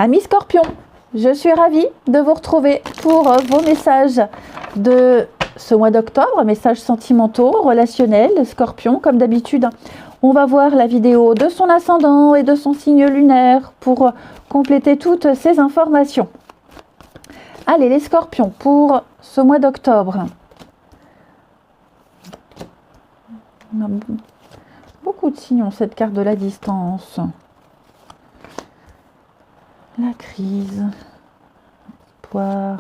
Amis Scorpion, je suis ravie de vous retrouver pour vos messages de ce mois d'octobre, messages sentimentaux, relationnels, Scorpion. Comme d'habitude, on va voir la vidéo de son ascendant et de son signe lunaire pour compléter toutes ces informations. Allez les Scorpions, pour ce mois d'octobre. On a beaucoup de signes ont cette carte de la distance. La crise. Espoir.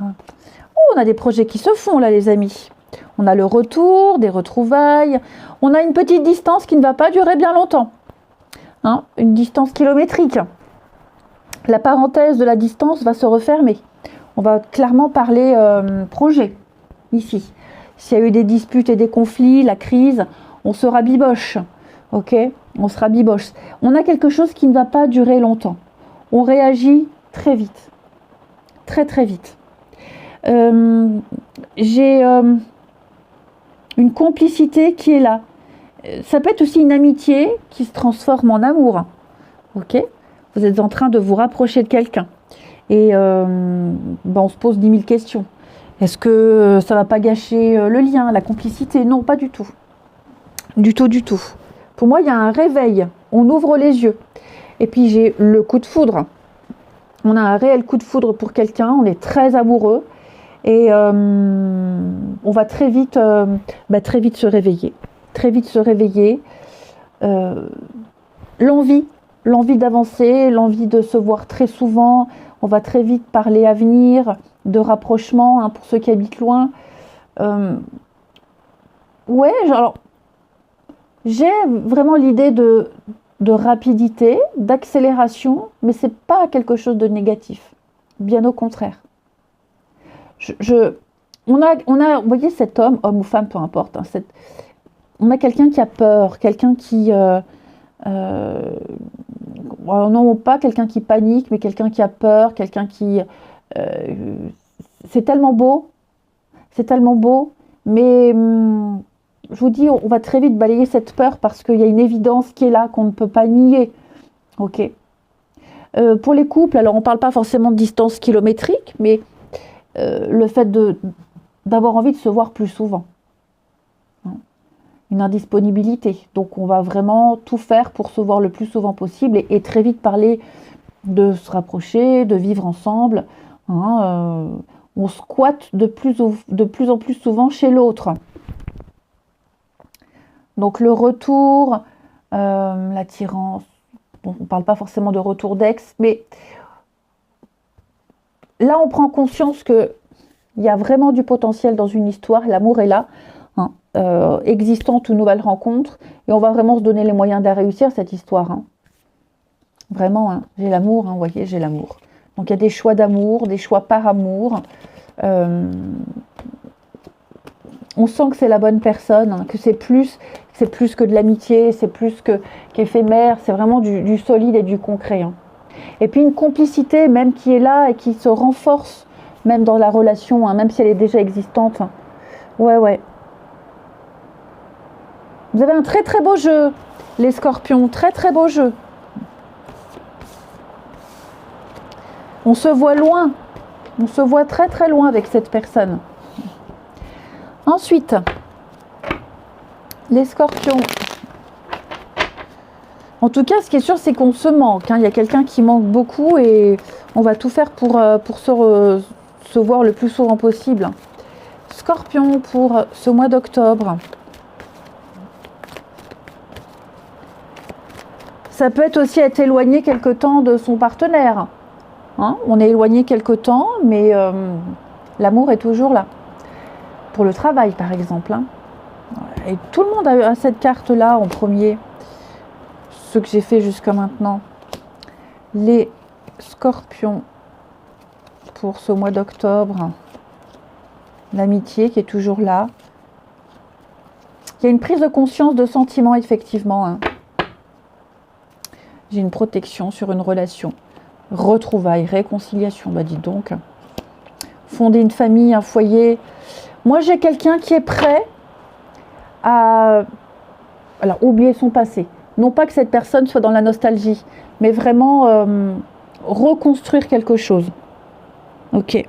Oh, on a des projets qui se font là les amis. On a le retour, des retrouvailles. On a une petite distance qui ne va pas durer bien longtemps. Hein, une distance kilométrique. La parenthèse de la distance va se refermer. On va clairement parler projet ici. S'il y a eu des disputes et des conflits, la crise, on se rabiboche. Ok, on se rabiboche. On a quelque chose qui ne va pas durer longtemps. On réagit très vite. Très très vite. J'ai une complicité qui est là. Ça peut être aussi une amitié qui se transforme en amour. Ok, vous êtes en train de vous rapprocher de quelqu'un. Et on se pose 10 000 questions. Est-ce que ça ne va pas gâcher le lien, la complicité? Non, pas du tout. Du tout, du tout. Pour moi, il y a un réveil. On ouvre les yeux. Et puis, j'ai le coup de foudre. On a un réel coup de foudre pour quelqu'un. On est très amoureux. Et on va très vite se réveiller. Très vite se réveiller. L'envie d'avancer, l'envie de se voir très souvent. On va très vite parler avenir, de rapprochement, hein, pour ceux qui habitent loin. J'ai vraiment l'idée de rapidité, d'accélération, mais c'est pas quelque chose de négatif. Bien au contraire. On a, vous voyez, cet homme ou femme, peu importe. Hein, on a quelqu'un qui a peur, quelqu'un qui non pas quelqu'un qui panique, mais quelqu'un qui a peur, quelqu'un qui c'est tellement beau, mais je vous dis, on va très vite balayer cette peur parce qu'il y a une évidence qui est là, qu'on ne peut pas nier. Ok. Pour les couples, alors on ne parle pas forcément de distance kilométrique, mais le fait d'avoir envie de se voir plus souvent. Une indisponibilité. Donc on va vraiment tout faire pour se voir le plus souvent possible et très vite parler de se rapprocher, de vivre ensemble. On squatte de plus en plus souvent chez l'autre. Donc le retour, l'attirance, on ne parle pas forcément de retour d'ex, mais là on prend conscience qu'il y a vraiment du potentiel dans une histoire, l'amour est là, existante ou nouvelle rencontre, et on va vraiment se donner les moyens de réussir cette histoire. Hein. Vraiment, j'ai l'amour, vous voyez, j'ai l'amour. Donc il y a des choix d'amour, des choix par amour. On sent que c'est la bonne personne, que c'est plus que de l'amitié, c'est plus qu'éphémère, c'est vraiment du solide et du concret. Hein. Et puis une complicité même qui est là et qui se renforce même dans la relation, même si elle est déjà existante. Ouais. Vous avez un très très beau jeu, les Scorpions, très très beau jeu. On se voit loin, on se voit très très loin avec cette personne. Ensuite, les Scorpions. En tout cas, ce qui est sûr, c'est qu'on se manque. Il y a quelqu'un qui manque beaucoup et on va tout faire pour se voir le plus souvent possible. Scorpion, pour ce mois d'octobre. Ça peut être aussi être éloigné quelque temps de son partenaire. On est éloigné quelque temps, mais l'amour est toujours là. Pour le travail, par exemple. Et tout le monde a cette carte-là en premier. Ce que j'ai fait jusqu'à maintenant. Les Scorpions pour ce mois d'octobre. L'amitié qui est toujours là. Il y a une prise de conscience de sentiments, effectivement. J'ai une protection sur une relation. Retrouvailles, réconciliation. Bah dis donc. Fonder une famille, un foyer. Moi, j'ai quelqu'un qui est prêt à oublier son passé. Non pas que cette personne soit dans la nostalgie, mais vraiment reconstruire quelque chose. Ok.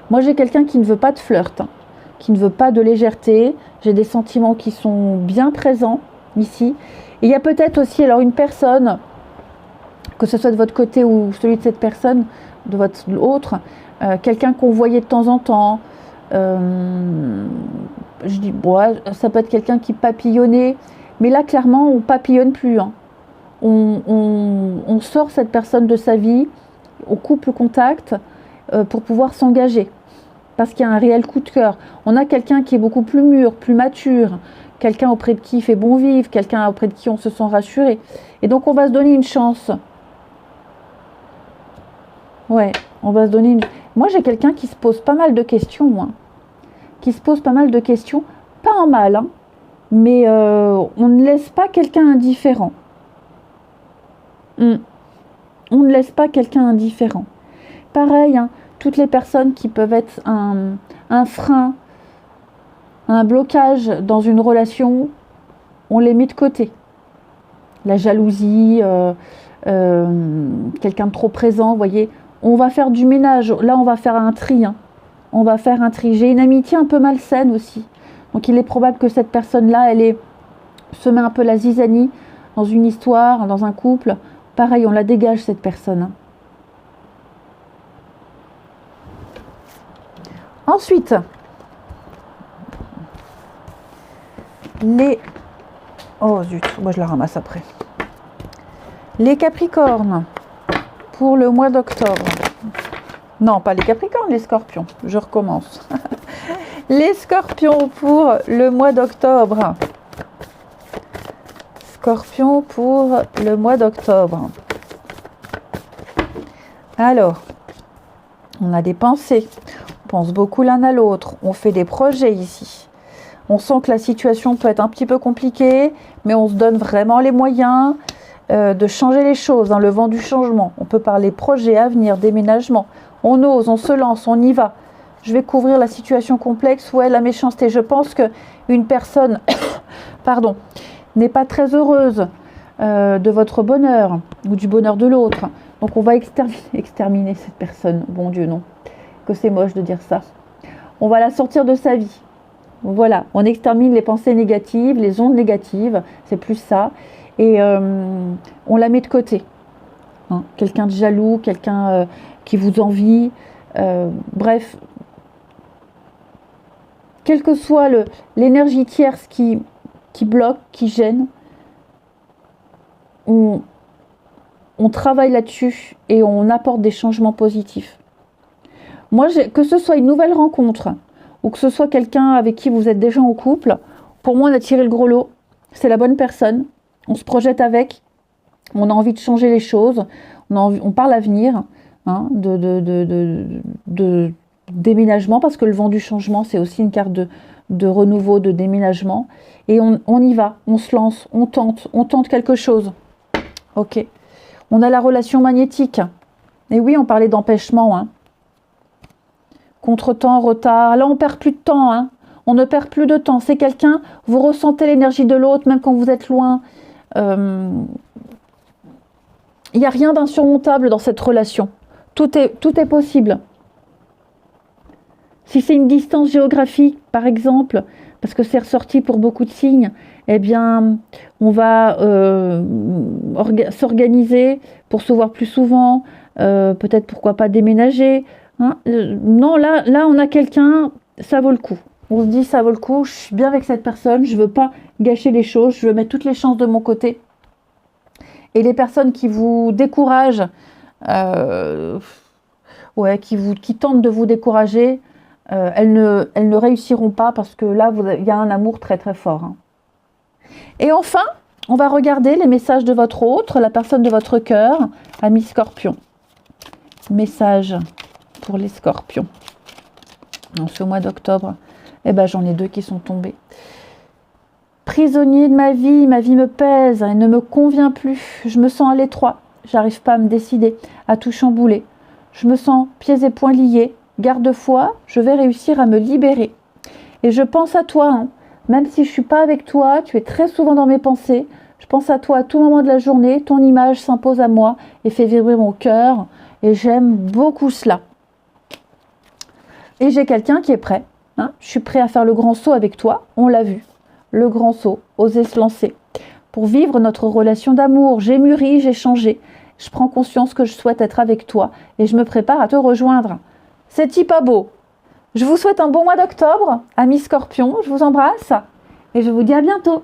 Moi, j'ai quelqu'un qui ne veut pas de flirt, qui ne veut pas de légèreté. J'ai des sentiments qui sont bien présents ici. Et il y a peut-être aussi alors une personne, que ce soit de votre côté ou celui de cette personne, de votre autre, quelqu'un qu'on voyait de temps en temps. Je dis, bon, ça peut être quelqu'un qui papillonnait, mais là, clairement, on papillonne plus. Hein. On sort cette personne de sa vie, on coupe le contact pour pouvoir s'engager. Parce qu'il y a un réel coup de cœur. On a quelqu'un qui est beaucoup plus mûr, plus mature, quelqu'un auprès de qui il fait bon vivre, quelqu'un auprès de qui on se sent rassuré. Et donc, on va se donner une chance. Ouais, on va se donner une... Moi, j'ai quelqu'un qui se pose pas mal de questions, moi. Qui se pose pas mal de questions, pas en mal, hein, mais on ne laisse pas quelqu'un indifférent. On ne laisse pas quelqu'un indifférent. Pareil, hein, toutes les personnes qui peuvent être un frein, un blocage dans une relation, on les met de côté. La jalousie, quelqu'un de trop présent, vous voyez, on va faire du ménage. Là, on va faire un tri. Hein. On va faire un tri. J'ai une amitié un peu malsaine aussi. Donc, il est probable que cette personne-là, se met un peu la zizanie dans une histoire, dans un couple. Pareil, on la dégage, cette personne. Hein. Ensuite, oh zut, moi je la ramasse après. Les Capricornes pour le mois d'octobre. Non, pas les Capricornes, les Scorpions. Je recommence. Les Scorpions pour le mois d'octobre. Scorpions pour le mois d'octobre. Alors, on a des pensées. On pense beaucoup l'un à l'autre. On fait des projets ici. On sent que la situation peut être un petit peu compliquée, mais on se donne vraiment les moyens de changer les choses, hein, le vent du changement. On peut parler projet, avenir, déménagement. On ose, on se lance, on y va. Je vais couvrir la situation complexe, ouais, la méchanceté. Je pense qu'une personne pardon, n'est pas très heureuse de votre bonheur ou du bonheur de l'autre. Donc on va exterminer cette personne. Bon Dieu, non. Que c'est moche de dire ça. On va la sortir de sa vie. Voilà, on extermine les pensées négatives, les ondes négatives, c'est plus ça. Et on la met de côté. Hein, quelqu'un de jaloux, quelqu'un qui vous envie. Bref, quelle que soit l'énergie tierce qui bloque, qui gêne, on travaille là-dessus et on apporte des changements positifs. Moi, que ce soit une nouvelle rencontre ou que ce soit quelqu'un avec qui vous êtes déjà en couple, pour moi, on a tiré le gros lot. C'est la bonne personne. On se projette avec. On a envie de changer les choses. On parle avenir, hein, de déménagement, parce que le vent du changement, c'est aussi une carte de renouveau, de déménagement. Et on y va, on se lance, on tente quelque chose. Ok. On a la relation magnétique. Et oui, on parlait d'empêchement, hein. Contretemps, retard. Là, on perd plus de temps. Hein. On ne perd plus de temps. C'est quelqu'un, vous ressentez l'énergie de l'autre, même quand vous êtes loin. Il n'y a rien d'insurmontable dans cette relation. Tout est possible. Si c'est une distance géographique, par exemple, parce que c'est ressorti pour beaucoup de signes, eh bien, on va s'organiser pour se voir plus souvent. Peut-être, pourquoi pas, déménager. Hein, non, là, on a quelqu'un, ça vaut le coup. On se dit, ça vaut le coup, je suis bien avec cette personne, je ne veux pas gâcher les choses, je veux mettre toutes les chances de mon côté. Et les personnes qui vous découragent, qui tentent de vous décourager, elles ne réussiront pas, parce que là, il y a un amour très très fort. Hein. Et enfin, on va regarder les messages de votre autre, la personne de votre cœur, ami Scorpion. Message pour les Scorpions en ce mois d'octobre. Eh ben, j'en ai 2 qui sont tombés. Prisonnier de ma vie me pèse, elle ne me convient plus. Je me sens à l'étroit, j'arrive pas à me décider, à tout chambouler. Je me sens pieds et poings liés. Garde-foi, je vais réussir à me libérer. Et je pense à toi, hein. Même si je suis pas avec toi, tu es très souvent dans mes pensées. Je pense à toi à tout moment de la journée. Ton image s'impose à moi et fait vibrer mon cœur. Et j'aime beaucoup cela. Et j'ai quelqu'un qui est prêt. Hein. Je suis prêt à faire le grand saut avec toi. On l'a vu. Le grand saut. Oser se lancer. Pour vivre notre relation d'amour. J'ai mûri, j'ai changé. Je prends conscience que je souhaite être avec toi. Et je me prépare à te rejoindre. C'est-il pas beau? Je vous souhaite un bon mois d'octobre. Amis Scorpions, je vous embrasse. Et je vous dis à bientôt.